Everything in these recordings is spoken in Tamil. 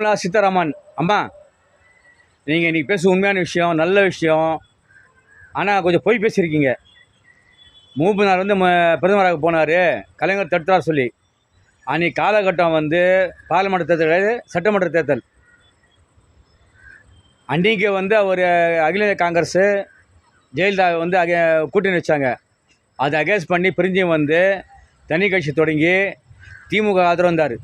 சீதாராமன் அம்மா, நீங்கள் இன்றைக்கி பேச உண்மையான விஷயம், நல்ல விஷயம். ஆனால் கொஞ்சம் பொய் பேசியிருக்கீங்க. மூப்பனார் வந்து பிரதமராக போனார், கலைஞர் தடுத்தார் சொல்லி. அன்றைக்கி காலகட்டம் வந்து பாராளுமன்ற தேர்தல் கிடையாது, சட்டமன்ற தேர்தல். அன்றைக்கி வந்து அவர் அகில இந்திய காங்கிரஸு ஜெயலலிதா வந்து கூட்டணி வச்சாங்க. அதை அகேன்ஸ்ட் பண்ணி பிரிஞ்சு வந்து தனி கட்சி தொடங்கி திமுக ஆதரவு வந்தார்.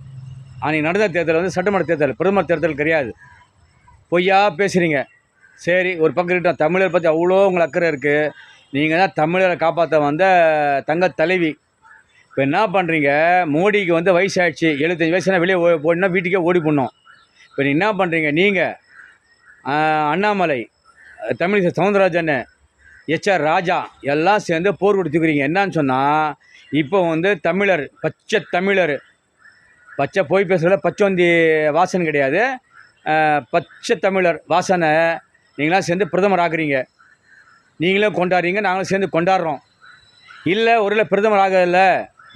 அன்றைக்கி நடந்த தேர்தல் வந்து சட்டமன்ற தேர்தல், பிரதமர் தேர்தல் கிடையாது. பொய்யா பேசுகிறீங்க. சரி, ஒரு பக்கம் இருக்கட்டும். தமிழர் பற்றி அவ்வளோ உங்களுக்கு அக்கறை இருக்குது. நீங்கள் தான் தமிழரை காப்பாற்ற வந்த தங்க தலைவி. இப்போ என்ன பண்ணுறீங்க? மோடிக்கு வந்து வயசாகிடுச்சு, 75 வயசுனா வெளியே போடணுன்னா வீட்டுக்கே ஓடி போடணும். இப்போ நீங்கள் என்ன பண்ணுறீங்க? நீங்கள் அண்ணாமலை, தமிழிசை சவுந்தரராஜன், எச்ஆர் ராஜா எல்லாம் சேர்ந்து போர் கொடுத்துக்கிறீங்க. என்னான்னு சொன்னால், இப்போ வந்து தமிழர், பச்சை தமிழர், பச்சை போய் பேசுகிறத பச்சோந்தி வாசன் கிடையாது, பச்சை தமிழர் வாசனை நீங்களாம் சேர்ந்து பிரதமர் ஆகுறீங்க. நீங்களும் கொண்டாடுறீங்க, நாங்களும் சேர்ந்து கொண்டாடுறோம். இல்லை ஒருவேளை பிரதமர் ஆகலை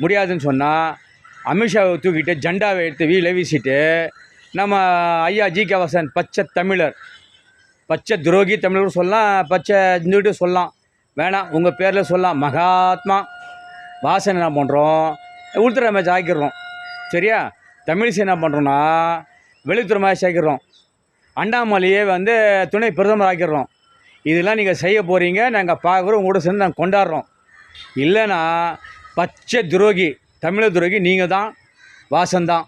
முடியாதுன்னு சொன்னால், அமித்ஷாவை தூக்கிட்டு ஜெண்டாவை எடுத்து வீசிட்டு நம்ம ஐயா ஜி.கே. வாசன் பச்சை தமிழர், பச்சை துரோகி தமிழர் சொல்லலாம், பச்சை இந்துட்டு சொல்லலாம், வேணாம் உங்கள் பேரில் சொல்லலாம். மகாத்மா வாசன் என்ன பண்ணுறோம்? உள்துறை அமைச்சர் ஆக்கிடுறோம். சரியா? தமிழிசை என்ன பண்ணுறோன்னா வெளித்துறை அமைச்சர் ஆக்கிடுறோம். அண்ணாமலையே வந்து துணை பிரதமர் ஆக்கிடுறோம். இதெல்லாம் நீங்கள் செய்ய போகிறீங்க, நாங்கள் பார்க்குறோம், உங்களோட சேர்ந்து நாங்கள் கொண்டாடுறோம். இல்லைன்னா பச்சை துரோகி, தமிழர் துரோகி நீங்கள் தான், வாசன் தான்.